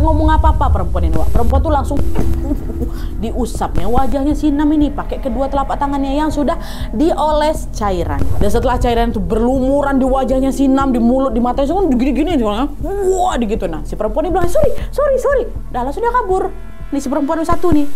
ngomong apa-apa perempuan ini, Wak. Perempuan tuh langsung diusapnya wajahnya si Nam ini pakai kedua telapak tangannya yang sudah dioles cairan. Dan setelah cairan itu berlumuran di wajahnya si Nam, di mulut, di matanya, semua gini-gini, wah, gitu. Nah, si perempuan ini bilang, sorry. Dah langsung dia kabur. Nih si perempuan satu nih.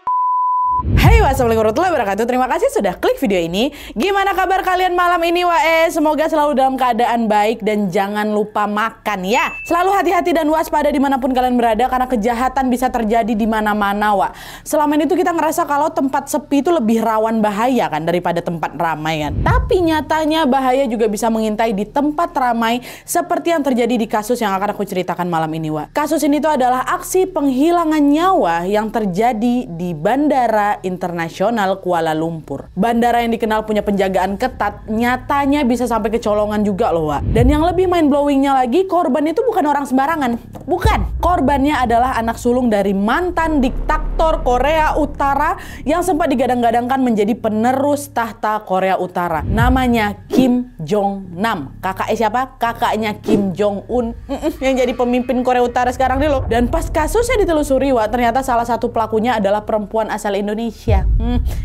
Hai, wassalamualaikum warahmatullahi wabarakatuh. Terima kasih sudah klik video ini. Gimana kabar kalian malam ini, Semoga selalu dalam keadaan baik dan jangan lupa makan ya. Selalu hati-hati dan waspada dimanapun kalian berada karena kejahatan bisa terjadi di mana-mana, Selama ini tuh kita ngerasa kalau tempat sepi itu lebih rawan bahaya kan daripada tempat ramai kan. Tapi nyatanya bahaya juga bisa mengintai di tempat ramai seperti yang terjadi di kasus yang akan aku ceritakan malam ini, Kasus ini tuh adalah aksi penghilangan nyawa yang terjadi di Bandara Internasional Kuala Lumpur. Bandara yang dikenal punya penjagaan ketat, nyatanya bisa sampai kecolongan juga loh, Dan yang lebih mind blowingnya lagi, korban itu bukan orang sembarangan. Bukan. Korbannya adalah anak sulung dari mantan diktator Korea Utara yang sempat digadang-gadangkan menjadi penerus tahta Korea Utara. Namanya Kim Jong-nam. Kakaknya siapa? Kakaknya Kim Jong-un yang jadi pemimpin Korea Utara sekarang nih loh. Dan pas kasusnya ditelusuri, ternyata salah satu pelakunya adalah perempuan asal Indonesia.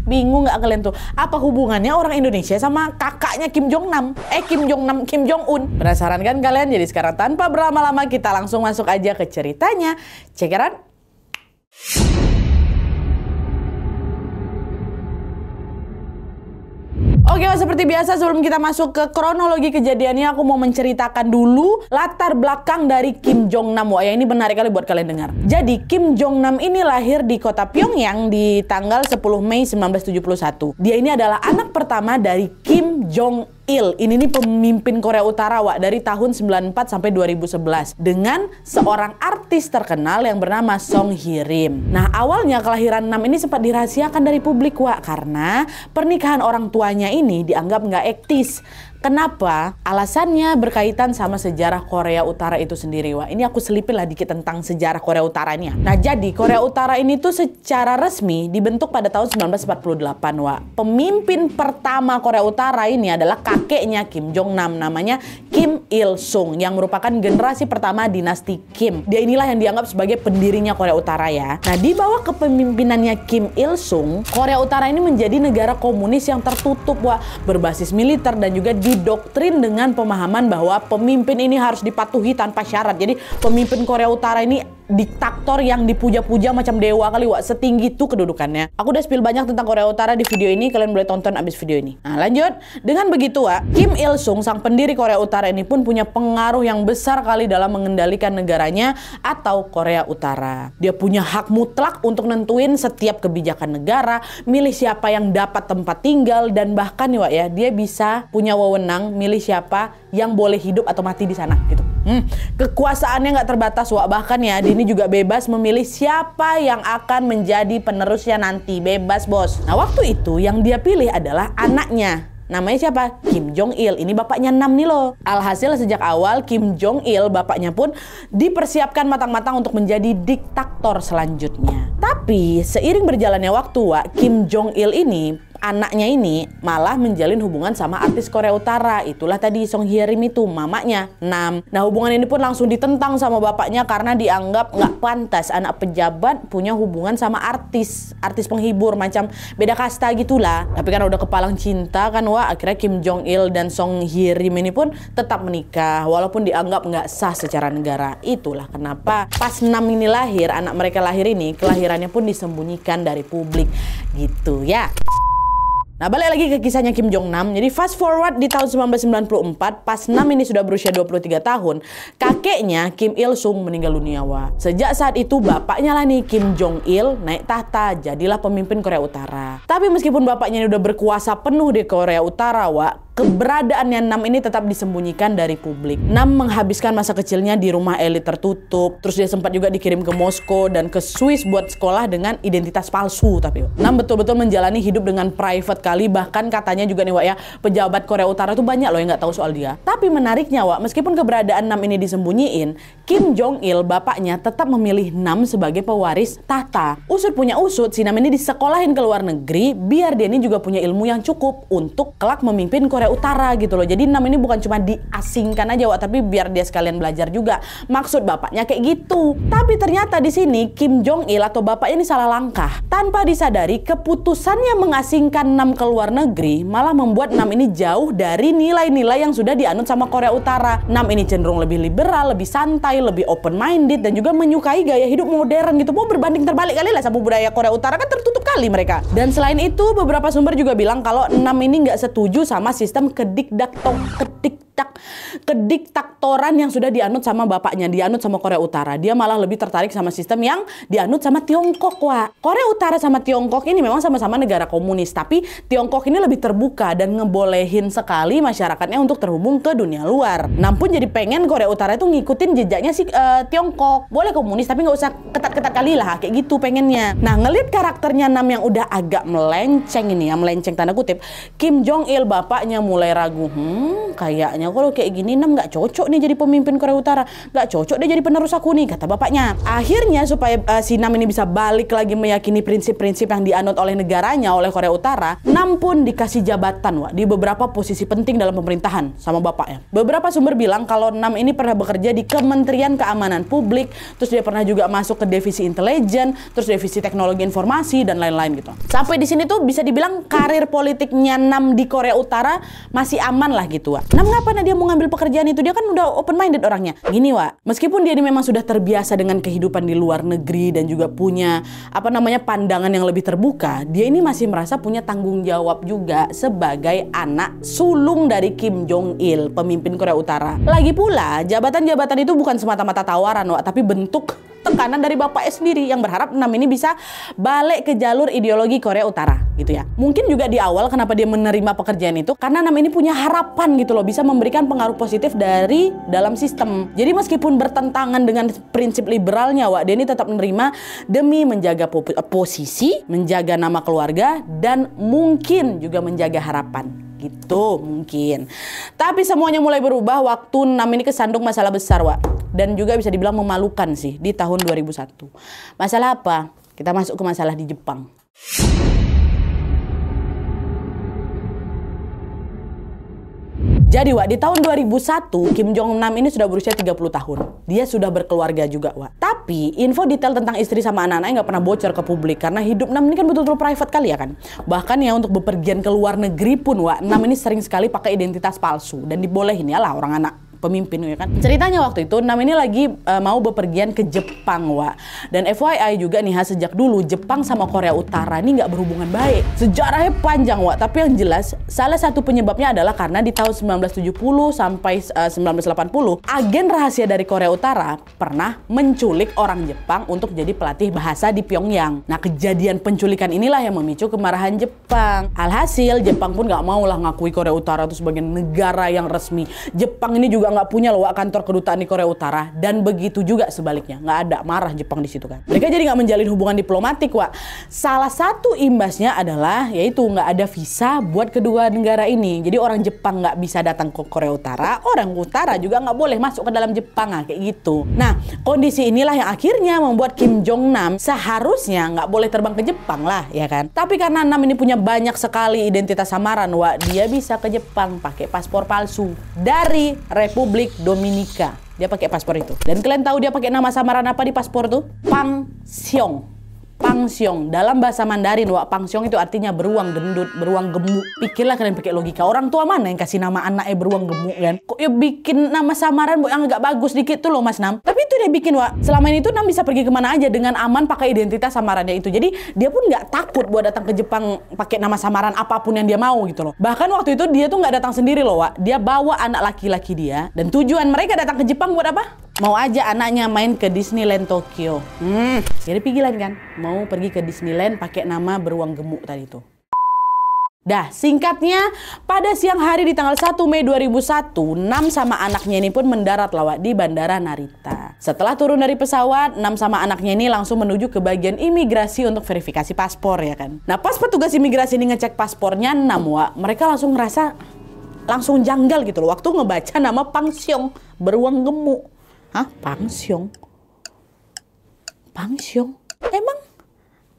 Bingung nggak kalian tuh? Apa hubungannya orang Indonesia sama kakaknya Kim Jong-nam? Kim Jong-un. Penasaran kan kalian? Jadi sekarang tanpa berlama-lama kita langsung masuk aja ke ceritanya. Check it out. Oke, seperti biasa sebelum kita masuk ke kronologi kejadiannya, aku mau menceritakan dulu latar belakang dari Kim Jong-nam, ya. Ini menarik kali buat kalian dengar. Jadi, Kim Jong-nam ini lahir di kota Pyongyang di tanggal 10 Mei 1971. Dia ini adalah anak pertama dari Kim Jong-il. Ini nih pemimpin Korea Utara, dari tahun 94 sampai 2011 dengan seorang artis terkenal yang bernama Song Hye-rim. Nah, awalnya kelahiran Nam ini sempat dirahasiakan dari publik, karena pernikahan orang tuanya ini dianggap nggak etis. Kenapa? Alasannya berkaitan sama sejarah Korea Utara itu sendiri, Ini aku selipin lah dikit tentang sejarah Korea Utara ini ya. Nah, jadi Korea Utara ini tuh secara resmi dibentuk pada tahun 1948, Pemimpin pertama Korea Utara ini adalah kakeknya Kim Jong-nam, namanya Kim Il-sung, yang merupakan generasi pertama dinasti Kim. Dia inilah yang dianggap sebagai pendirinya Korea Utara ya. Nah, di bawah kepemimpinannya Kim Il-sung, Korea Utara ini menjadi negara komunis yang tertutup, berbasis militer dan juga didoktrin dengan pemahaman bahwa pemimpin ini harus dipatuhi tanpa syarat. Jadi pemimpin Korea Utara ini diktator yang dipuja-puja macam dewa kali, setinggi itu kedudukannya. Aku udah spill banyak tentang Korea Utara di video ini, kalian boleh tonton abis video ini. Nah, lanjut. Dengan begitu, Kim Il-sung, sang pendiri Korea Utara ini pun punya pengaruh yang besar kali dalam mengendalikan negaranya atau Korea Utara. Dia punya hak mutlak untuk nentuin setiap kebijakan negara, milih siapa yang dapat tempat tinggal, dan bahkan dia bisa punya wewenang milih siapa yang boleh hidup atau mati di sana gitu. Kekuasaannya nggak terbatas, bahkan ya dia ini juga bebas memilih siapa yang akan menjadi penerusnya nanti, bebas bos. Nah, waktu itu yang dia pilih adalah anaknya. Namanya siapa? Kim Jong-il. Ini bapaknya Nam nih loh. Alhasil sejak awal Kim Jong-il, bapaknya pun dipersiapkan matang-matang untuk menjadi diktator selanjutnya. Tapi seiring berjalannya waktu, Kim Jong-il ini, anaknya ini malah menjalin hubungan sama artis Korea Utara. Itulah tadi Song Hye-rim itu, mamanya Nam. Nah, hubungan ini pun langsung ditentang sama bapaknya karena dianggap nggak pantas anak pejabat punya hubungan sama artis penghibur, macam beda kasta gitulah. Tapi kan udah kepalang cinta kan, akhirnya Kim Jong-il dan Song Hye-rim ini pun tetap menikah walaupun dianggap nggak sah secara negara. Itulah kenapa pas Nam ini lahir, anak mereka lahir ini, kelahirannya pun disembunyikan dari publik gitu ya. Nah, balik lagi ke kisahnya Kim Jong-nam. Jadi fast forward di tahun 1994, pas Nam ini sudah berusia 23 tahun, kakeknya Kim Il-sung meninggal dunia, Sejak saat itu bapaknya lah nih, Kim Jong-il, naik tahta, jadilah pemimpin Korea Utara. Tapi meskipun bapaknya ini udah berkuasa penuh di Korea Utara, keberadaannya Nam ini tetap disembunyikan dari publik. Nam menghabiskan masa kecilnya di rumah elit tertutup, terus dia sempat juga dikirim ke Moskow dan ke Swiss buat sekolah dengan identitas palsu. Tapi Nam betul-betul menjalani hidup dengan private kali, bahkan katanya juga nih, pejabat Korea Utara tuh banyak loh yang nggak tahu soal dia. Tapi menariknya, meskipun keberadaan Nam ini disembunyiin, Kim Jong-il, bapaknya, tetap memilih Nam sebagai pewaris tahta. Usut punya usut, si Nam ini disekolahin ke luar negeri biar dia ini juga punya ilmu yang cukup untuk kelak memimpin Korea Korea Utara gitu loh. Jadi Nam ini bukan cuma diasingkan aja, Wak, tapi biar dia sekalian belajar juga. Maksud bapaknya kayak gitu. Tapi ternyata di sini Kim Jong Il atau bapaknya ini salah langkah. Tanpa disadari, keputusannya mengasingkan Nam ke luar negeri malah membuat Nam ini jauh dari nilai-nilai yang sudah dianut sama Korea Utara. Nam ini cenderung lebih liberal, lebih santai, lebih open minded, dan juga menyukai gaya hidup modern gitu. Mau berbanding terbalik kali lah sama budaya Korea Utara, kan tertutup kali mereka. Dan selain itu, beberapa sumber juga bilang kalau Nam ini nggak setuju sama sistem kediktatoran yang sudah dianut sama bapaknya, dianut sama Korea Utara. Dia malah lebih tertarik sama sistem yang dianut sama Tiongkok, Wak. Korea Utara sama Tiongkok ini memang sama-sama negara komunis, tapi Tiongkok ini lebih terbuka dan ngebolehin sekali masyarakatnya untuk terhubung ke dunia luar. Nam pun jadi pengen Korea Utara itu ngikutin jejaknya si Tiongkok. Boleh komunis tapi nggak usah ketat-ketat kali lah, kayak gitu pengennya. Nah, ngelihat karakternya Nam yang udah agak melenceng ini ya, melenceng tanda kutip, Kim Jong Il bapaknya mulai ragu. Kayaknya kalau kayak gini Nam nggak cocok nih jadi pemimpin Korea Utara, nggak cocok dia jadi penerus aku nih, kata bapaknya. Akhirnya supaya si Nam ini bisa balik lagi meyakini prinsip-prinsip yang dianut oleh negaranya, oleh Korea Utara, Nam pun dikasih jabatan, Wak, di beberapa posisi penting dalam pemerintahan sama bapaknya. Beberapa sumber bilang kalau Nam ini pernah bekerja di Kementerian Keamanan Publik, terus dia pernah juga masuk ke divisi intelijen, terus divisi teknologi informasi dan lain-lain gitu. Sampai di sini tuh bisa dibilang karir politiknya Nam di Korea Utara masih aman lah gitu, Wak. Nam ngapain dia mau ngambil pekerjaan itu? Dia kan udah open minded orangnya. Gini, Wak, meskipun dia ini memang sudah terbiasa dengan kehidupan di luar negeri dan juga punya pandangan yang lebih terbuka, dia ini masih merasa punya tanggung jawab juga sebagai anak sulung dari Kim Jong Il, pemimpin Korea Utara. Lagi pula, jabatan-jabatan itu bukan semata-mata tawaran, Wak, tapi bentuk tekanan dari bapaknya sendiri yang berharap Nam ini bisa balik ke jalur ideologi Korea Utara gitu ya. Mungkin juga di awal kenapa dia menerima pekerjaan itu karena Nam ini punya harapan gitu loh, bisa memberikan pengaruh positif dari dalam sistem. Jadi meskipun bertentangan dengan prinsip liberalnya, Wak, dia ini tetap menerima demi menjaga posisi, menjaga nama keluarga, dan mungkin juga menjaga harapan. Gitu mungkin. Tapi semuanya mulai berubah waktu Nam ini kesandung masalah besar, Wak. Dan juga bisa dibilang memalukan sih di tahun 2001. Masalah apa? Kita masuk ke masalah di Jepang. Jadi, Wak, di tahun 2001 Kim Jong Nam ini sudah berusia 30 tahun. Dia sudah berkeluarga juga, Wak. Tapi info detail tentang istri sama anak-anaknya nggak pernah bocor ke publik karena hidup Nam ini kan betul-betul private kali ya kan. Bahkan ya untuk bepergian ke luar negeri pun, Wak, Nam ini sering sekali pakai identitas palsu dan dibolehin ya lah orang anak pemimpin ya kan. Ceritanya waktu itu Nam ini lagi mau bepergian ke Jepang, Wak. Dan FYI juga nih, sejak dulu Jepang sama Korea Utara ini nggak berhubungan baik. Sejarahnya panjang, Wak, tapi yang jelas salah satu penyebabnya adalah karena di tahun 1970 sampai 1980 agen rahasia dari Korea Utara pernah menculik orang Jepang untuk jadi pelatih bahasa di Pyongyang. Nah, kejadian penculikan inilah yang memicu kemarahan Jepang. Alhasil Jepang pun nggak mau lah ngakui Korea Utara itu sebagai negara yang resmi. Jepang ini juga nggak punya loh, Wak, kantor kedutaan di Korea Utara, dan begitu juga sebaliknya, nggak ada, marah Jepang di situ kan. Mereka jadi nggak menjalin hubungan diplomatik, Wak. Salah satu imbasnya adalah yaitu nggak ada visa buat kedua negara ini. Jadi orang Jepang nggak bisa datang ke Korea Utara, orang Utara juga nggak boleh masuk ke dalam Jepang, kayak gitu. Nah, kondisi inilah yang akhirnya membuat Kim Jong Nam seharusnya nggak boleh terbang ke Jepang lah, ya kan. Tapi karena Nam ini punya banyak sekali identitas samaran, Wak, dia bisa ke Jepang pakai paspor palsu dari Republik Dominika. Dia pakai paspor itu. Dan kalian tahu dia pakai nama samaran apa di paspor tuh? Pang Xiong. Pang Xiong. Dalam bahasa Mandarin, Wak, Pang Xiong itu artinya beruang gendut, beruang gemuk. Pikirlah kalian pakai logika. Orang tua mana yang kasih nama anaknya beruang gemuk kan? Kok ya bikin nama samaran yang agak bagus dikit tuh loh, Mas Nam. Tapi itu dia bikin, Wak. Selama ini tuh Nam bisa pergi kemana aja dengan aman pakai identitas samarannya itu. Jadi dia pun nggak takut buat datang ke Jepang pakai nama samaran apapun yang dia mau gitu loh. Bahkan waktu itu dia tuh nggak datang sendiri loh, Wak. Dia bawa anak laki-laki dia. Dan tujuan mereka datang ke Jepang buat apa? Mau aja anaknya main ke Disneyland Tokyo. Jadi pikiran kan, mau pergi ke Disneyland pakai nama beruang gemuk tadi itu. Dah, singkatnya, pada siang hari di tanggal 1 Mei 2001, Nam sama anaknya ini pun mendarat lah, Wak, di Bandara Narita. Setelah turun dari pesawat, Nam sama anaknya ini langsung menuju ke bagian imigrasi untuk verifikasi paspor, ya kan. Nah, pas petugas imigrasi ini ngecek paspornya Nam, Wak, mereka langsung ngerasa langsung janggal gitu loh waktu ngebaca nama Pang Xiong, beruang gemuk. Hah? Pang Xiong? Pang Xiong? Emang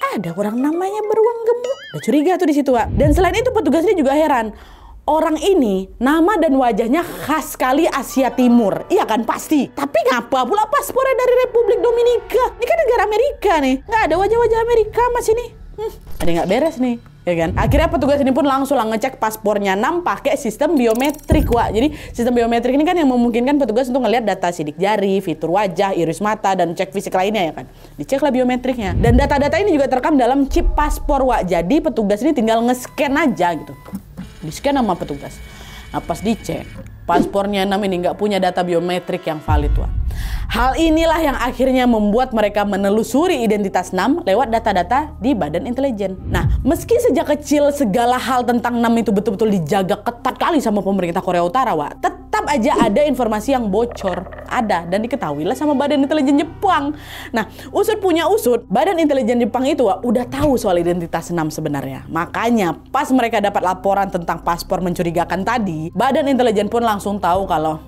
ada orang namanya beruang gemuk? Udah curiga tuh di situ, Wak. Dan selain itu petugas ini juga heran. Orang ini nama dan wajahnya khas sekali Asia Timur. Iya kan pasti. Tapi ngapa pula paspornya dari Republik Dominika? Ini kan negara Amerika nih. Nggak ada wajah-wajah Amerika mas ini. Ada nggak beres nih. Ya kan? Akhirnya petugas ini pun langsung ngecek paspornya Nam pakai sistem biometrik, Wak. Jadi sistem biometrik ini kan yang memungkinkan petugas untuk ngelihat data sidik jari, fitur wajah, iris mata, dan cek fisik lainnya ya kan. Diceklah biometriknya. Dan data-data ini juga terekam dalam chip paspor, Wak. Jadi petugas ini tinggal nge-scan aja gitu. Di-scan sama petugas. Nah pas dicek, paspornya Nam ini nggak punya data biometrik yang valid, Wak. Hal inilah yang akhirnya membuat mereka menelusuri identitas Nam lewat data-data di Badan Intelijen. Nah, meski sejak kecil segala hal tentang Nam itu betul-betul dijaga ketat kali sama pemerintah Korea Utara, Wak, tetap aja ada informasi yang bocor. Ada, dan diketahuilah sama Badan Intelijen Jepang. Nah, usut punya usut, Badan Intelijen Jepang itu, Wak, udah tahu soal identitas Nam sebenarnya. Makanya, pas mereka dapat laporan tentang paspor mencurigakan tadi, Badan Intelijen pun langsung tahu kalau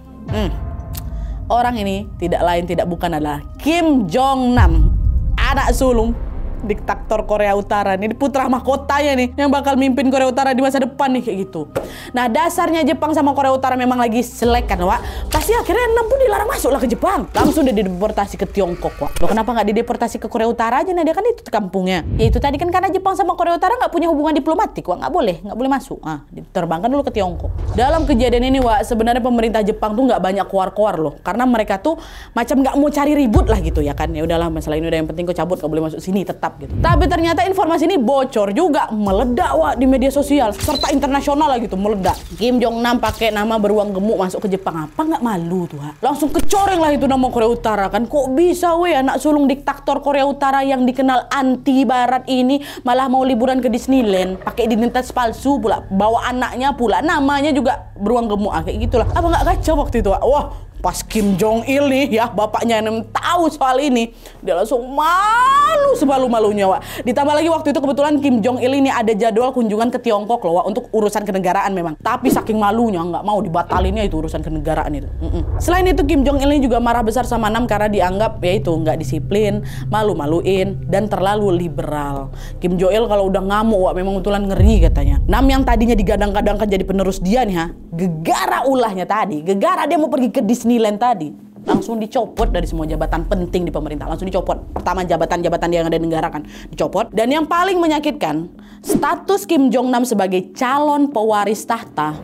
orang ini tidak lain tidak bukan adalah Kim Jong Nam, anak sulung diktator Korea Utara. Ini putra mahkotanya nih yang bakal mimpin Korea Utara di masa depan nih kayak gitu. Nah dasarnya Jepang sama Korea Utara memang lagi selek kan, Wak. Pasti akhirnya Nam pun dilarang masuk lah ke Jepang. Langsung dia dideportasi ke Tiongkok, Wak. Loh kenapa nggak dideportasi ke Korea Utara aja? Nah dia kan itu kampungnya. Ya itu tadi kan karena Jepang sama Korea Utara nggak punya hubungan diplomatik, Wak. Nggak boleh masuk. Diterbangkan dulu ke Tiongkok. Dalam kejadian ini, Wak, sebenarnya pemerintah Jepang tuh nggak banyak keluar-keluar loh. Karena mereka tuh macam nggak mau cari ribut lah gitu ya kan. Ya udahlah masalah ini udah yang penting kau cabut, kau boleh masuk sini tetap gitu. Tapi ternyata informasi ini bocor juga, meledak, Wak, di media sosial serta internasional lah gitu, meledak. Kim Jong Nam pakai nama beruang gemuk masuk ke Jepang, apa nggak malu tuh, Wak? Langsung kecoreng lah itu nama Korea Utara kan. Kok bisa weh anak sulung diktator Korea Utara yang dikenal anti barat ini malah mau liburan ke Disneyland pakai identitas palsu pula, bawa anaknya pula, namanya juga beruang gemuk, kayak gitulah. Apa nggak kacau waktu itu, Wak? Wah, pas Kim Jong Il nih ya, bapaknya yang tahu soal ini, dia langsung malu semalu-malunya, Wak. Ditambah lagi waktu itu kebetulan Kim Jong Il ini ada jadwal kunjungan ke Tiongkok loh, Wak, untuk urusan kenegaraan memang. Tapi saking malunya nggak mau dibatalinnya itu urusan kenegaraan itu. Selain itu Kim Jong Il ini juga marah besar sama Nam karena dianggap ya itu nggak disiplin, malu-maluin, dan terlalu liberal. Kim Jong Il kalau udah ngamuk, Wak, memang betulan ngeri katanya. Nam yang tadinya digadang-gadangkan jadi penerus dia nih, gegara ulahnya tadi, gegara dia mau pergi ke Disneyland tadi, langsung dicopot dari semua jabatan penting di pemerintah. Langsung dicopot. Pertama jabatan-jabatan dia yang ada di negara kan dicopot. Dan yang paling menyakitkan, status Kim Jong Nam sebagai calon pewaris tahta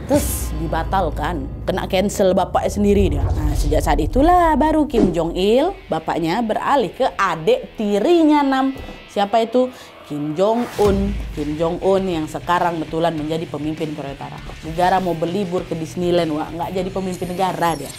terus dibatalkan, kena cancel bapaknya sendiri dia. Nah sejak saat itulah baru Kim Jong Il bapaknya beralih ke adik tirinya Nam. Siapa itu? Kim Jong Un. Kim Jong Un yang sekarang betulan menjadi pemimpin Korea Utara. Negara mau berlibur ke Disneyland, Wak, nggak jadi pemimpin negara dia.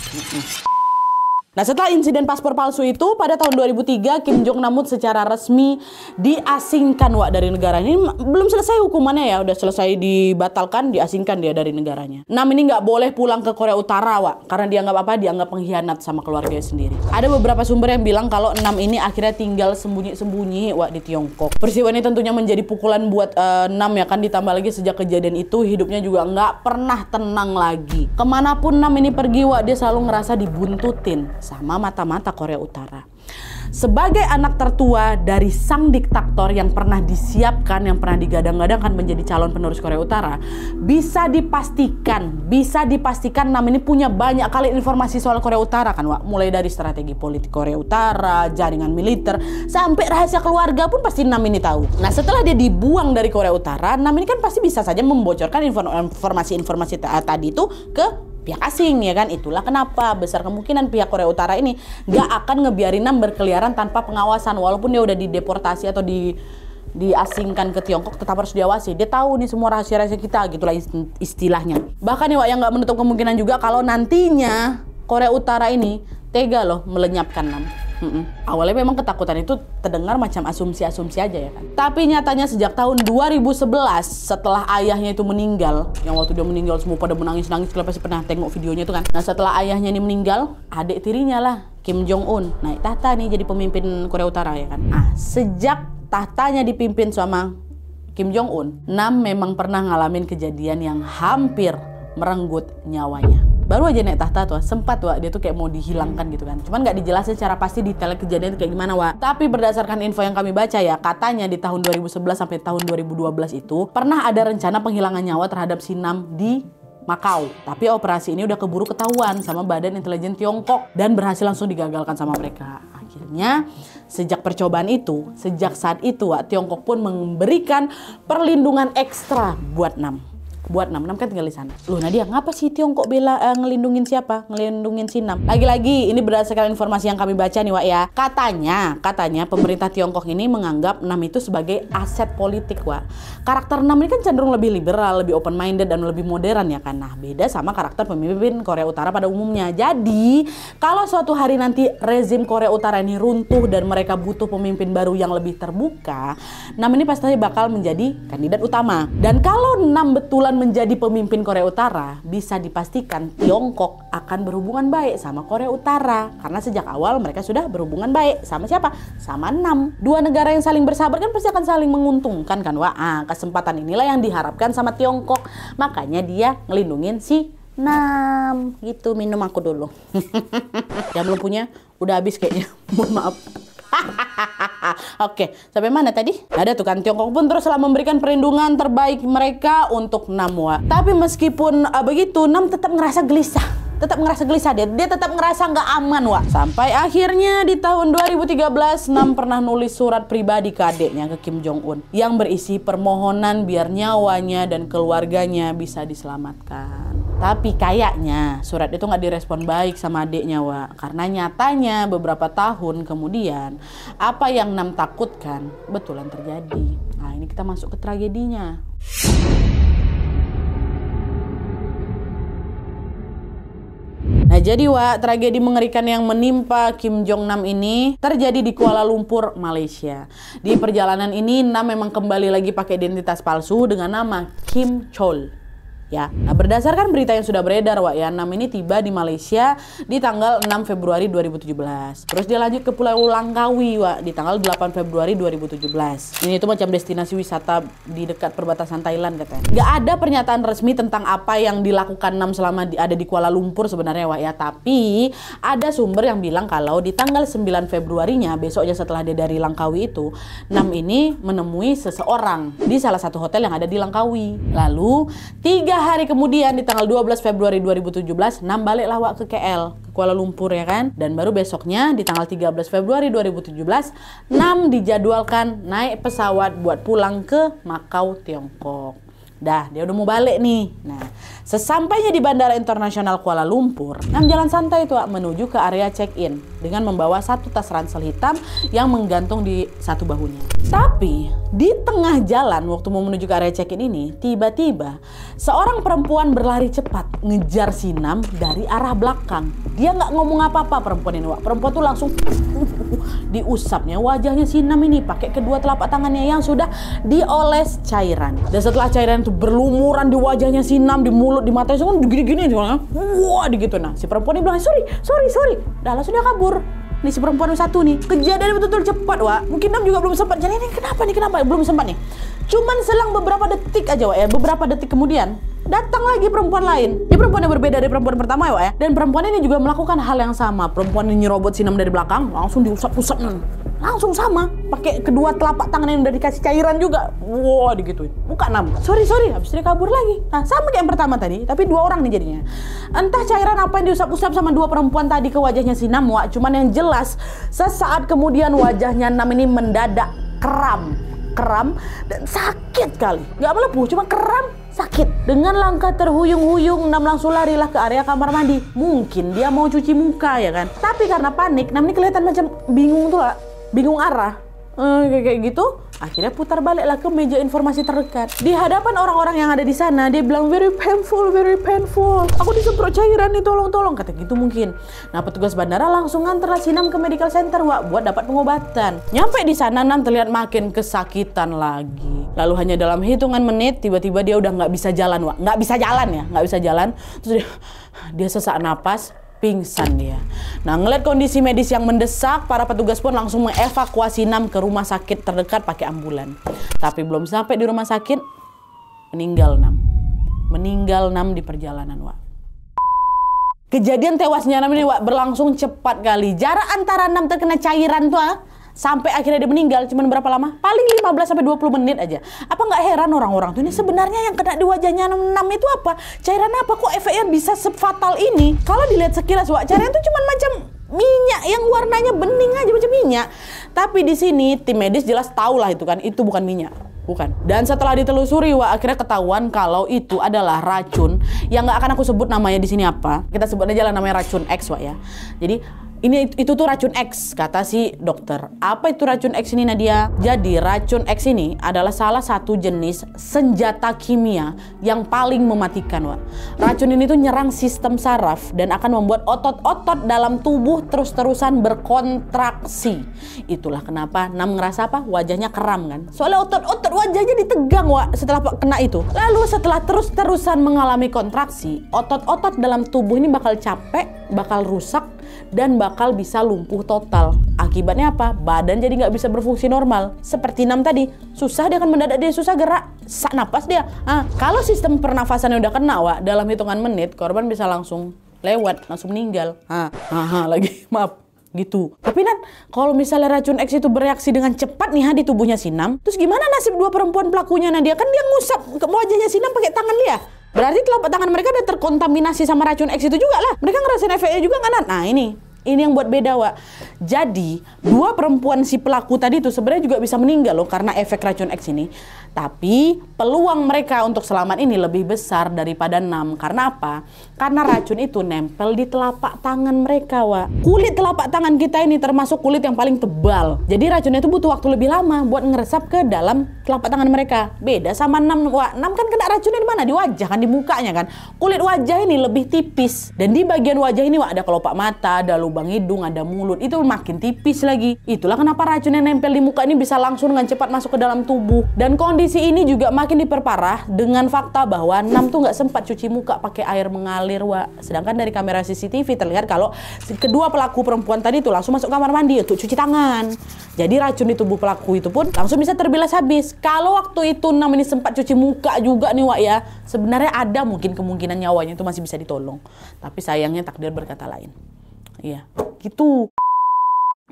Nah setelah insiden paspor palsu itu pada tahun 2003 Kim Jong Nam secara resmi diasingkan, Wak, dari negara ini. Belum selesai hukumannya ya, udah selesai dibatalkan, diasingkan dia dari negaranya. Nam ini nggak boleh pulang ke Korea Utara, Wak, karena dianggap pengkhianat sama keluarganya sendiri. Ada beberapa sumber yang bilang kalau Nam ini akhirnya tinggal sembunyi-sembunyi, Wak, di Tiongkok. Peristiwa ini tentunya menjadi pukulan buat Nam ya kan, ditambah lagi sejak kejadian itu hidupnya juga nggak pernah tenang lagi. Kemanapun Nam ini pergi, Wak, dia selalu ngerasa dibuntutin sama mata-mata Korea Utara. Sebagai anak tertua dari sang diktator yang pernah disiapkan, yang pernah digadang-gadangkan menjadi calon penerus Korea Utara, bisa dipastikan Nam ini punya banyak kali informasi soal Korea Utara kan, Wak. Mulai dari strategi politik Korea Utara, jaringan militer, sampai rahasia keluarga pun pasti Nam ini tahu. Nah setelah dia dibuang dari Korea Utara, Nam ini kan pasti bisa saja membocorkan informasi-informasi tadi itu ke pihak asing ya kan. Itulah kenapa besar kemungkinan pihak Korea Utara ini nggak akan ngebiarin Nam berkeliaran tanpa pengawasan. Walaupun dia udah dideportasi atau diasingkan ke Tiongkok, tetap harus diawasi. Dia tahu nih semua rahasia-rahasia kita, gitulah istilahnya. Bahkan ya, Wak, yang nggak menutup kemungkinan juga kalau nantinya Korea Utara ini tega loh melenyapkan Nam. Awalnya memang ketakutan itu terdengar macam asumsi-asumsi aja ya kan. Tapi nyatanya sejak tahun 2011 setelah ayahnya itu meninggal, yang waktu dia meninggal semua pada menangis-nangis, kalian pasti pernah tengok videonya itu kan. Nah setelah ayahnya ini meninggal, adik tirinya lah Kim Jong Un naik tahta nih jadi pemimpin Korea Utara ya kan. Nah sejak tahtanya dipimpin sama Kim Jong Un, Nam memang pernah ngalamin kejadian yang hampir merenggut nyawanya. baru aja naik tahta tuh, sempat Wak, dia tuh kayak mau dihilangkan gitu kan. Cuman nggak dijelasin secara pasti detail kejadian itu kayak gimana Wak. Tapi berdasarkan info yang kami baca ya, katanya di tahun 2011 sampai tahun 2012 itu pernah ada rencana penghilangan nyawa terhadap si Nam di Makau. Tapi operasi ini udah keburu ketahuan sama Badan Intelijen Tiongkok dan berhasil langsung digagalkan sama mereka. Akhirnya sejak percobaan itu, sejak saat itu Wak, Tiongkok pun memberikan perlindungan ekstra buat Nam. Nam kan tinggal di sana. Loh Nadia, ngapa sih Tiongkok bela ngelindungin siapa? Ngelindungin si Nam. Lagi-lagi ini berdasarkan informasi yang kami baca nih Wak ya. Katanya pemerintah Tiongkok ini menganggap Nam itu sebagai aset politik Wak. Karakter Nam ini kan cenderung lebih liberal, lebih open minded dan lebih modern ya kan. Nah, beda sama karakter pemimpin Korea Utara pada umumnya. Jadi, kalau suatu hari nanti rezim Korea Utara ini runtuh dan mereka butuh pemimpin baru yang lebih terbuka, Nam ini pasti bakal menjadi kandidat utama. Dan kalau Nam betulan menjadi pemimpin Korea Utara, bisa dipastikan Tiongkok akan berhubungan baik sama Korea Utara. Karena sejak awal mereka sudah berhubungan baik. Sama siapa? Sama Nam. Dua negara yang saling bersahabat kan pasti akan saling menguntungkan kan Wak. Kesempatan inilah yang diharapkan sama Tiongkok. Makanya dia ngelindungin si Nam. Gitu, minum aku dulu. Yang belum punya, udah habis kayaknya. Mohon maaf. Oke, sampai mana tadi? Ada tuh kan, Tiongkok pun teruslah memberikan perlindungan terbaik mereka untuk Nam Wak. Tapi meskipun begitu, Nam tetap ngerasa gelisah. Dia tetap ngerasa nggak aman Wak. Sampai akhirnya di tahun 2013 Nam pernah nulis surat pribadi ke adiknya, ke Kim Jong Un, yang berisi permohonan biar nyawanya dan keluarganya bisa diselamatkan. Tapi kayaknya surat itu nggak direspon baik sama adiknya Wak. Karena nyatanya beberapa tahun kemudian apa yang Nam takutkan betulan terjadi. Nah ini kita masuk ke tragedinya. Nah jadi Wak, tragedi mengerikan yang menimpa Kim Jong Nam ini terjadi di Kuala Lumpur, Malaysia. Di perjalanan ini Nam memang kembali lagi pakai identitas palsu dengan nama Kim Chol. Ya, nah berdasarkan berita yang sudah beredar Wak ya, Nam ini tiba di Malaysia di tanggal 6 Februari 2017. Terus dia lanjut ke Pulau Langkawi Wak di tanggal 8 Februari 2017. Ini itu macam destinasi wisata di dekat perbatasan Thailand katanya. Gak ada pernyataan resmi tentang apa yang dilakukan Nam selama ada di Kuala Lumpur sebenarnya Wak ya. Tapi ada sumber yang bilang kalau di tanggal 9 Februarinya, besoknya setelah dia dari Langkawi itu, Nam ini menemui seseorang di salah satu hotel yang ada di Langkawi. Lalu 3 hari kemudian di tanggal 12 Februari 2017 Nam baliklah Wak ke KL, ke Kuala Lumpur ya kan. Dan baru besoknya di tanggal 13 Februari 2017 Nam dijadwalkan naik pesawat buat pulang ke Makau, Tiongkok. Dah, dia udah mau balik nih. Nah, sesampainya di Bandara Internasional Kuala Lumpur, Nam jalan santai tuh menuju ke area check-in dengan membawa satu tas ransel hitam yang menggantung di satu bahunya. Tapi di tengah jalan waktu mau menuju ke area check-in ini, tiba-tiba seorang perempuan berlari cepat ngejar si Nam dari arah belakang. Dia nggak ngomong apa-apa perempuan ini, Wak. Perempuan tuh langsung diusapnya wajahnya si Nam ini pakai kedua telapak tangannya yang sudah dioles cairan. Dan setelah cairan itu berlumuran di wajahnya si Nam, di mulut, di matanya, so, gini-gini, wah, gitu. Nah, si perempuan ini bilang, sorry. Dah langsung dia kabur. Nih si perempuan satu nih, kejadian betul-betul cepat Wak. Mungkin Nam juga belum sempat. Jadi ini kenapa? Belum sempat nih. Cuman selang beberapa detik aja Wak ya, beberapa detik kemudian datang lagi perempuan lain. Ini perempuan yang berbeda dari perempuan pertama ya Wak ya. Dan perempuan ini juga melakukan hal yang sama. Perempuan ini nyerobot si Nam dari belakang, langsung diusap-usap langsung sama, pakai kedua telapak tangan yang udah dikasih cairan juga. Wah, digituin. Buka Nam. Sorry. Habis itu dia kabur lagi. Nah, sama kayak yang pertama tadi, tapi dua orang nih jadinya. Entah cairan apa yang diusap-usap sama dua perempuan tadi ke wajahnya si Nam, Wak. Cuman yang jelas, sesaat kemudian wajahnya Nam ini mendadak kram dan sakit kali. Gak melepuh, cuma kram, sakit. Dengan langkah terhuyung-huyung, Nam langsung larilah ke area kamar mandi. Mungkin dia mau cuci muka ya kan. Tapi karena panik, Nam ini kelihatan macam bingung tuh Wak. Bingung arah, kayak gitu. Akhirnya putar baliklah ke meja informasi terdekat. Di hadapan orang-orang yang ada di sana, dia bilang very painful. Aku disemprot cairan nih, tolong, kata gitu mungkin. Nah, petugas bandara langsung nganter si Nam ke medical center Wak buat dapat pengobatan. Nyampe di sana Nam terlihat makin kesakitan lagi. Lalu hanya dalam hitungan menit tiba-tiba dia udah nggak bisa jalan Wak, nggak bisa jalan. Terus dia sesak napas. Pingsan dia. Nah, ngeliat kondisi medis yang mendesak, para petugas pun langsung mengevakuasi Nam ke rumah sakit terdekat pakai ambulan. Tapi belum sampai di rumah sakit, meninggal Nam di perjalanan Wak. Kejadian tewasnya Nam ini Wak, berlangsung cepat kali. Jarak antara Nam terkena cairan tuh sampai akhirnya dia meninggal cuman berapa lama? Paling 15-20 menit aja. Apa nggak heran orang-orang tuh ini sebenarnya yang kena di wajahnya Nam itu apa? Cairan apa kok efeknya bisa sefatal ini? Kalau dilihat sekilas Wak, cairan itu cuman macam minyak yang warnanya bening aja macam minyak. Tapi di sini tim medis jelas tahu lah itu kan, itu bukan minyak. Bukan. Dan setelah ditelusuri, Wak, akhirnya ketahuan kalau itu adalah racun yang nggak akan aku sebut namanya di sini apa. Kita sebut aja lah namanya racun X, Wak ya. Jadi itu tuh racun X kata si dokter. Apa itu racun X ini Nadia? Jadi racun X ini adalah salah satu jenis senjata kimia yang paling mematikan, Wak. Racun ini tuh nyerang sistem saraf dan akan membuat otot-otot dalam tubuh terus-terusan berkontraksi. Itulah kenapa Nam ngerasa apa? Wajahnya keram kan? Soalnya otot-otot wajahnya ditegang, Wak, setelah kena itu. Lalu setelah terus-terusan mengalami kontraksi, otot-otot dalam tubuh ini bakal capek, bakal rusak, dan bakal bisa lumpuh total. Akibatnya apa? Badan jadi nggak bisa berfungsi normal. Seperti Nam tadi, susah dia akan mendadak, dia susah gerak, sak napas dia. Kalau sistem pernafasannya udah kena, Wak, dalam hitungan menit korban bisa langsung lewat, langsung meninggal. Lagi maaf gitu. Tapi Nan, kalau misalnya racun X itu bereaksi dengan cepat nih di tubuhnya si Nam, terus gimana nasib dua perempuan pelakunya Nadia? Kan dia ngusap ke wajahnya si Nam pakai tangan dia. Berarti telapak tangan mereka udah terkontaminasi sama racun X itu juga lah. Mereka ngerasain efeknya juga kan? Nah ini yang buat beda, Wak. Jadi dua perempuan si pelaku tadi itu sebenarnya juga bisa meninggal loh karena efek racun X ini. Tapi peluang mereka untuk selamat ini lebih besar daripada Nam. Karena apa? Karena racun itu nempel di telapak tangan mereka, Wak. Kulit telapak tangan kita ini termasuk kulit yang paling tebal. Jadi racunnya itu butuh waktu lebih lama buat ngeresap ke dalam telapak tangan mereka. Beda sama Nam, Wak. Nam kan kena racunnya di mana? Di wajah kan, di mukanya kan. Kulit wajah ini lebih tipis. Dan di bagian wajah ini, Wak, ada kelopak mata, ada lubang hidung, ada mulut. Itu makin tipis lagi. Itulah kenapa racun yang nempel di muka ini bisa langsung dengan cepat masuk ke dalam tubuh. Dan kondisi ini juga makin diperparah dengan fakta bahwa Nam tuh nggak sempat cuci muka pakai air mengalir, Wak. Sedangkan dari kamera CCTV terlihat kalau kedua pelaku perempuan tadi tuh langsung masuk kamar mandi untuk cuci tangan. Jadi racun di tubuh pelaku itu pun langsung bisa terbilas habis. Kalau waktu itu Nam ini sempat cuci muka juga nih, Wak ya, sebenarnya ada mungkin kemungkinan nyawanya itu masih bisa ditolong. Tapi sayangnya takdir berkata lain. Iya, gitu.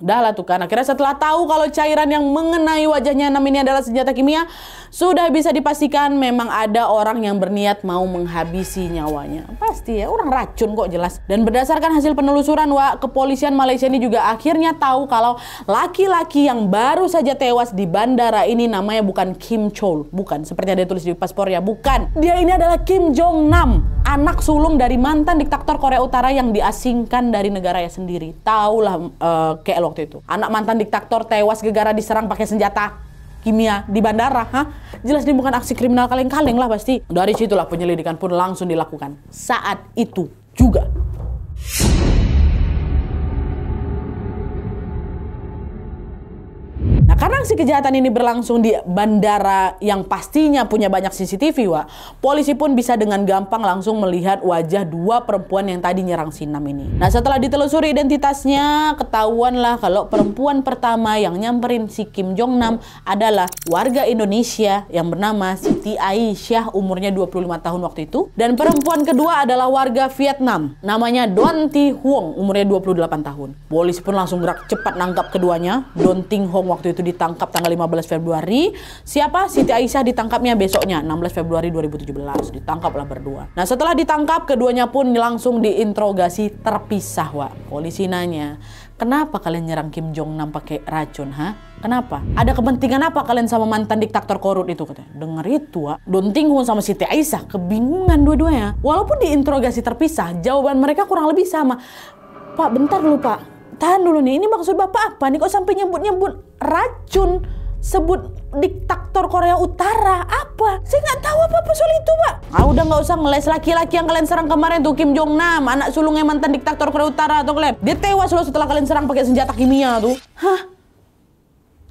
Udah lah tuh kan, akhirnya setelah tahu kalau cairan yang mengenai wajahnya Nam ini adalah senjata kimia, sudah bisa dipastikan memang ada orang yang berniat mau menghabisi nyawanya. Pasti ya, orang racun kok jelas. Dan berdasarkan hasil penelusuran, Wak, kepolisian Malaysia ini juga akhirnya tahu kalau laki-laki yang baru saja tewas di bandara ini namanya bukan Kim Chol. Bukan, seperti ada tulis di paspornya, bukan. Dia ini adalah Kim Jong Nam, anak sulung dari mantan diktator Korea Utara yang diasingkan dari negaranya sendiri. Taulah kayak waktu itu anak mantan diktator tewas gara-gara diserang pakai senjata kimia di bandara. Jelas ini bukan aksi kriminal kaleng-kaleng lah pasti. Dari situlah penyelidikan pun langsung dilakukan saat itu juga. Nah, karena aksi kejahatan ini berlangsung di bandara yang pastinya punya banyak CCTV, Wak, polisi pun bisa dengan gampang langsung melihat wajah dua perempuan yang tadi nyerang si Nam ini. Nah, setelah ditelusuri identitasnya, ketahuan lah kalau perempuan pertama yang nyamperin si Kim Jong Nam adalah warga Indonesia yang bernama Siti Aisyah, umurnya 25 tahun waktu itu. Dan perempuan kedua adalah warga Vietnam, namanya Don Thi Huong, umurnya 28 tahun. Polisi pun langsung gerak cepat nangkap keduanya. Don Thi Huong waktu itu ditangkap tanggal 15 Februari. Siapa? Siti Aisyah ditangkapnya besoknya 16 Februari 2017. Ditangkaplah berdua. Nah, setelah ditangkap keduanya pun langsung diinterogasi terpisah, Wak. Polisi nanya, "Kenapa kalian nyerang Kim Jong Nam pakai racun, Kenapa? Ada kepentingan apa kalian sama mantan diktator korut itu?" Katanya. Dengar itu, Wak, Don Thi Huong sama Siti Aisyah kebingungan dua-duanya. Walaupun diinterogasi terpisah, jawaban mereka kurang lebih sama. "Pak, bentar dulu, Pak. Tahan dulu nih, ini maksud Bapak apa nih? Kok sampai nyebut-nyebut racun? Sebut diktator Korea Utara? Apa? Saya nggak tahu apa-apa soal itu, Pak." Udah nggak usah ngeles. Laki-laki yang kalian serang kemarin tuh Kim Jong Nam, anak sulungnya mantan diktator Korea Utara atau kalian. Dia tewas loh setelah kalian serang pakai senjata kimia tuh.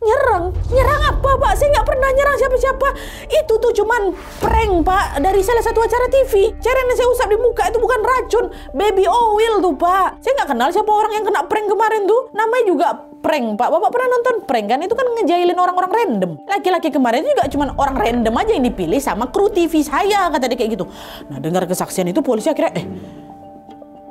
Nyerang apa, Pak? Saya nggak pernah nyerang siapa-siapa. Itu tuh cuman prank, Pak, dari salah satu acara TV. Cairan yang saya usap di muka itu bukan racun, baby oil tuh, Pak. Saya nggak kenal siapa orang yang kena prank kemarin tuh. Namanya juga prank, Pak. Bapak pernah nonton prank kan? Itu kan ngejailin orang-orang random. Laki-laki kemarin juga cuman orang random aja yang dipilih sama kru TV saya, kata dia kayak gitu. Nah, dengar kesaksian itu polisi akhirnya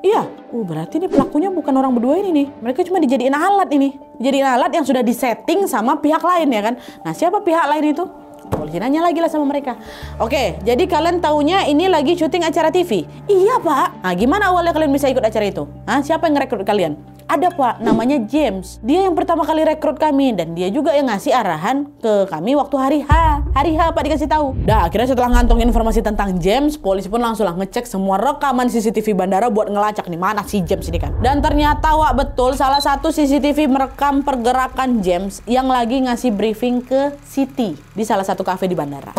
Iya, berarti nih pelakunya bukan orang berdua ini nih. Mereka cuma dijadiin alat ini. Dijadiin alat yang sudah disetting sama pihak lain ya kan. Nah, siapa pihak lain itu? Polisi nanya lagi lah sama mereka. Oke, jadi kalian taunya ini lagi syuting acara TV? Iya, Pak. Nah, gimana awalnya kalian bisa ikut acara itu? Hah? Siapa yang ngerekrut kalian? Ada, Pak, namanya James. Dia yang pertama kali rekrut kami dan dia juga yang ngasih arahan ke kami waktu hari H. Hari H, Pak, dikasih tahu. Dah, akhirnya setelah ngantongin informasi tentang James, polisi pun langsung lah ngecek semua rekaman CCTV bandara buat ngelacak nih mana si James ini kan. Dan ternyata, Wak, betul salah satu CCTV merekam pergerakan James yang lagi ngasih briefing ke Siti di salah satu kafe di bandara.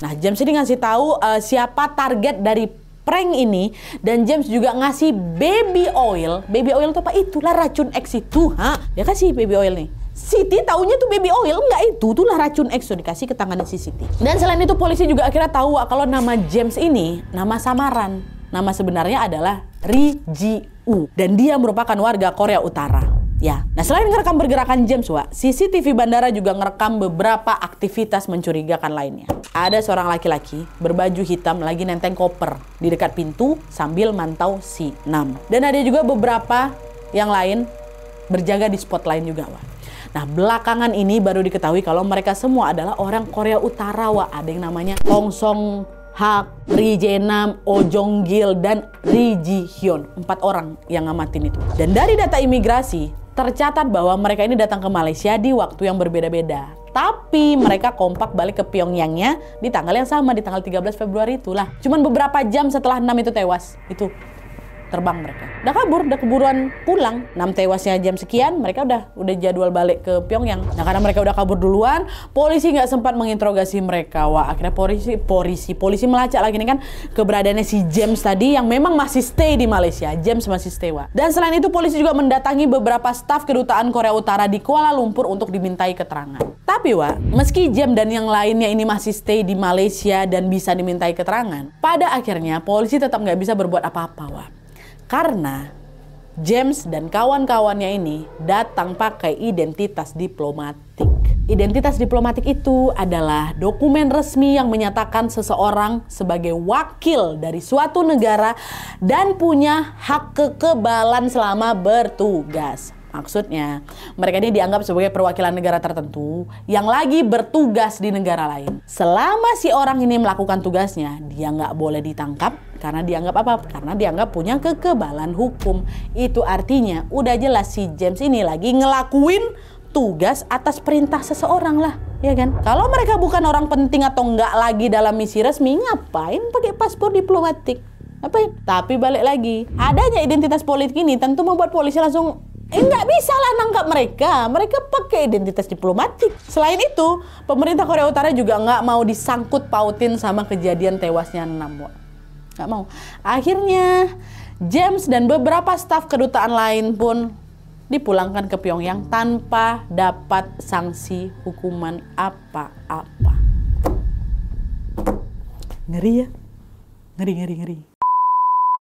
Nah, James ini ngasih tahu siapa target dari prank ini, dan James juga ngasih baby oil. Baby oil itu apa? Itulah racun X itu. Dia kasih baby oil nih. Siti taunya tuh baby oil, enggak, itulah racun X tuh dikasih ke tangannya si Siti. Dan selain itu polisi juga akhirnya tahu kalau nama James ini nama samaran. Nama sebenarnya adalah Ri Ji-woo dan dia merupakan warga Korea Utara. Ya, nah selain ngerekam pergerakan James, Wak, CCTV bandara juga ngerekam beberapa aktivitas mencurigakan lainnya. Ada seorang laki-laki berbaju hitam lagi nenteng koper di dekat pintu sambil mantau si Nam. Dan ada juga beberapa yang lain berjaga di spot lain juga, Wak. Nah, belakangan ini baru diketahui kalau mereka semua adalah orang Korea Utara, Wak. Ada yang namanya Hong Song Hak, Ri Jae-nam, Oh Jong-gil, dan Ri Ji-hyun. 4 orang yang ngamatin itu. Dan dari data imigrasi, tercatat bahwa mereka ini datang ke Malaysia di waktu yang berbeda-beda. Tapi mereka kompak balik ke Pyongyangnya di tanggal yang sama, di tanggal 13 Februari itulah. Cuman beberapa jam setelah Nam itu tewas, itu terbang mereka. Udah kabur, udah keburuan pulang. Nam tewasnya jam sekian, mereka udah jadwal balik ke Pyongyang. Nah, karena mereka udah kabur duluan, polisi nggak sempat menginterogasi mereka. Wah, akhirnya polisi melacak lagi nih kan keberadaannya si James tadi yang memang masih stay di Malaysia. James masih stay, Wah. Dan selain itu polisi juga mendatangi beberapa staf kedutaan Korea Utara di Kuala Lumpur untuk dimintai keterangan. Tapi, Wah, meski James dan yang lainnya ini masih stay di Malaysia dan bisa dimintai keterangan, pada akhirnya polisi tetap nggak bisa berbuat apa-apa, Wah. Karena James dan kawan-kawannya ini datang pakai identitas diplomatik. Identitas diplomatik itu adalah dokumen resmi yang menyatakan seseorang sebagai wakil dari suatu negara dan punya hak kekebalan selama bertugas. Maksudnya, mereka ini dianggap sebagai perwakilan negara tertentu yang lagi bertugas di negara lain. Selama si orang ini melakukan tugasnya, dia nggak boleh ditangkap karena dianggap apa? Karena dianggap punya kekebalan hukum. Itu artinya udah jelas si James ini lagi ngelakuin tugas atas perintah seseorang lah, ya kan? Kalau mereka bukan orang penting atau nggak lagi dalam misi resmi, ngapain pakai paspor diplomatik? Ngapain? Tapi balik lagi, adanya identitas politik ini tentu membuat polisi langsung nggak bisa lah nangkap mereka. Mereka pakai identitas diplomatik. Selain itu, pemerintah Korea Utara juga nggak mau disangkut pautin sama kejadian tewasnya Nam. Nggak mau. Akhirnya, James dan beberapa staf kedutaan lain pun dipulangkan ke Pyongyang tanpa dapat sanksi hukuman apa-apa. Ngeri ya? Ngeri.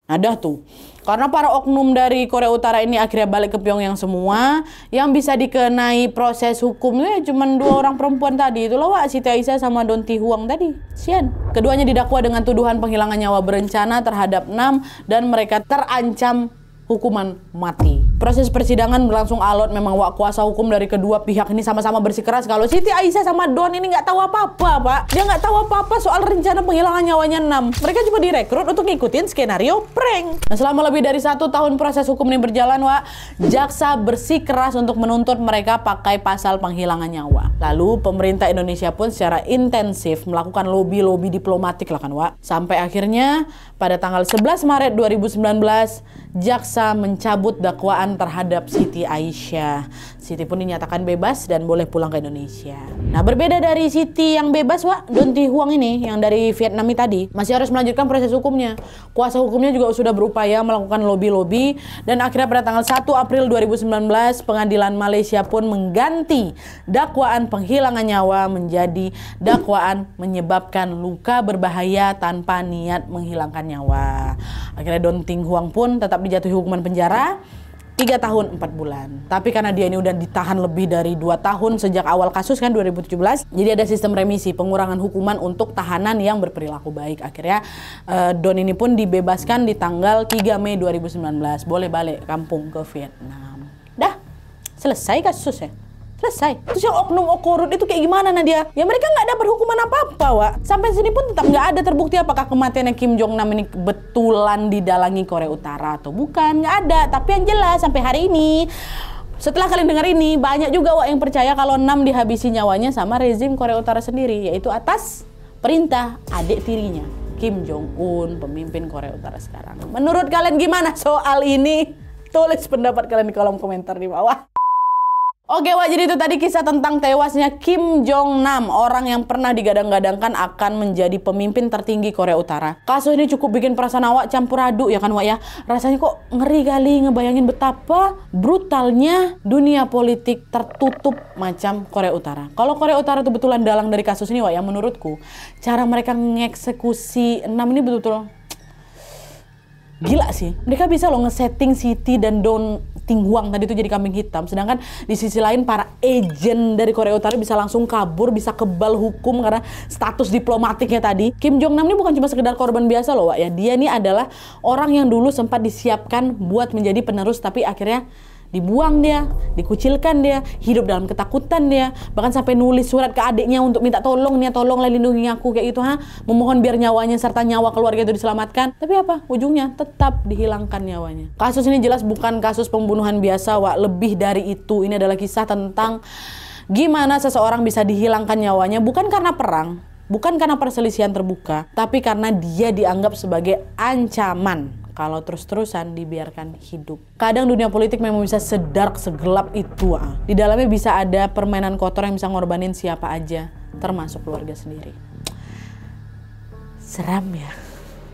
Ada tuh, karena para oknum dari Korea Utara ini akhirnya balik ke Pyongyang semua, yang bisa dikenai proses hukumnya cuma 2 orang perempuan tadi. Itu loh, Wak, Siti Aisyah sama Don Tae Hwang tadi. Sian. Keduanya didakwa dengan tuduhan penghilangan nyawa berencana terhadap Nam dan mereka terancam hukuman mati. Proses persidangan berlangsung alot memang, Wak. Kuasa hukum dari kedua pihak ini sama-sama bersikeras kalau Siti Aisyah sama Don ini nggak tahu apa-apa, Pak. Dia nggak tahu apa-apa soal rencana penghilangan nyawanya Nam. Mereka cuma direkrut untuk ngikutin skenario prank. Nah, selama lebih dari 1 tahun proses hukum ini berjalan, Wak, jaksa bersikeras untuk menuntut mereka pakai pasal penghilangan nyawa. Lalu pemerintah Indonesia pun secara intensif melakukan lobby diplomatik lah kan, Wak. Sampai akhirnya pada tanggal 11 Maret 2019, jaksa mencabut dakwaan terhadap Siti Aisyah. Siti pun dinyatakan bebas dan boleh pulang ke Indonesia. Nah, berbeda dari Siti yang bebas, Wak, Don Tae Hwang ini yang dari Vietnam tadi masih harus melanjutkan proses hukumnya. Kuasa hukumnya juga sudah berupaya melakukan lobby dan akhirnya pada tanggal 1 April 2019 pengadilan Malaysia pun mengganti dakwaan penghilangan nyawa menjadi dakwaan menyebabkan luka berbahaya tanpa niat menghilangkan nyawa. Akhirnya Don Tae Hwang pun tetap dijatuhi hukuman penjara 3 tahun 4 bulan. Tapi karena dia ini udah ditahan lebih dari 2 tahun sejak awal kasus kan 2017, jadi ada sistem remisi, pengurangan hukuman untuk tahanan yang berperilaku baik. Akhirnya Don ini pun dibebaskan di tanggal 3 Mei 2019. Boleh balik kampung ke Vietnam. Dah, selesai kasusnya. Selesai. Terus yang oknum korut itu kayak gimana Nadia? Ya mereka nggak dapat hukuman apa-apa, Wak. Sampai sini pun tetap nggak ada terbukti apakah kematiannya Kim Jong Nam ini betulan didalangi Korea Utara atau bukan. Nggak ada. Tapi yang jelas sampai hari ini, setelah kalian dengar ini, banyak juga Wak yang percaya kalau Nam dihabisi nyawanya sama rezim Korea Utara sendiri, yaitu atas perintah adik tirinya, Kim Jong Un, pemimpin Korea Utara sekarang. Menurut kalian gimana soal ini? Tulis pendapat kalian di kolom komentar di bawah. Oke Wak, jadi itu tadi kisah tentang tewasnya Kim Jong Nam, orang yang pernah digadang-gadangkan akan menjadi pemimpin tertinggi Korea Utara. Kasus ini cukup bikin perasaan Wak campur aduk ya kan Wak ya. Rasanya kok ngeri kali ngebayangin betapa brutalnya dunia politik tertutup macam Korea Utara. Kalau Korea Utara itu betulan dalang dari kasus ini Wak ya, menurutku cara mereka mengeksekusi Nam ini betul-betul gila sih. Mereka bisa loh ngesetting Siti dan Don Tinghuang tadi itu jadi kambing hitam. Sedangkan di sisi lain para agen dari Korea Utara bisa langsung kabur, bisa kebal hukum karena status diplomatiknya tadi. Kim Jong Nam ini bukan cuma sekedar korban biasa loh Wak ya. Dia ini adalah orang yang dulu sempat disiapkan buat menjadi penerus tapi akhirnya dibuang dia, dikucilkan dia, hidup dalam ketakutan dia, bahkan sampai nulis surat ke adiknya untuk minta tolong nih, tolonglah lindungi aku kayak gitu memohon biar nyawanya serta nyawa keluarga itu diselamatkan. Tapi apa? Ujungnya tetap dihilangkan nyawanya. Kasus ini jelas bukan kasus pembunuhan biasa Wak, lebih dari itu. Ini adalah kisah tentang gimana seseorang bisa dihilangkan nyawanya bukan karena perang, bukan karena perselisihan terbuka, tapi karena dia dianggap sebagai ancaman kalau terus-terusan dibiarkan hidup. Kadang dunia politik memang bisa sedark, segelap itu. Di dalamnya bisa ada permainan kotor yang bisa ngorbanin siapa aja, termasuk keluarga sendiri. Seram ya.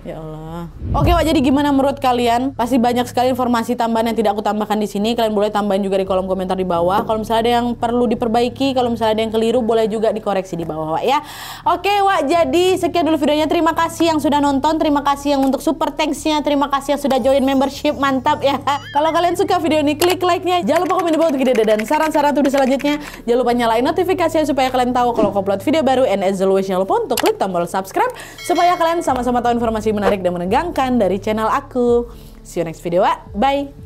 Ya Allah. Oke Wak, jadi gimana menurut kalian? Pasti banyak sekali informasi tambahan yang tidak aku tambahkan di sini. Kalian boleh tambahin juga di kolom komentar di bawah. Kalau misalnya ada yang perlu diperbaiki, kalau misalnya ada yang keliru, boleh juga dikoreksi di bawah Wak ya. Oke Wak, jadi sekian dulu videonya. Terima kasih yang sudah nonton, terima kasih yang untuk super thanks-nya, terima kasih yang sudah join membership, mantap ya. Kalau kalian suka video ini, klik like-nya. Jangan lupa komen di bawah untuk ide dan saran-saran tuh selanjutnya. Jangan lupa nyalain notifikasinya supaya kalian tahu kalau aku upload video baru. And as always, jangan lupa untuk klik tombol subscribe supaya kalian sama-sama tahu informasi menarik dan menegangkan dari channel aku. See you next video, bye!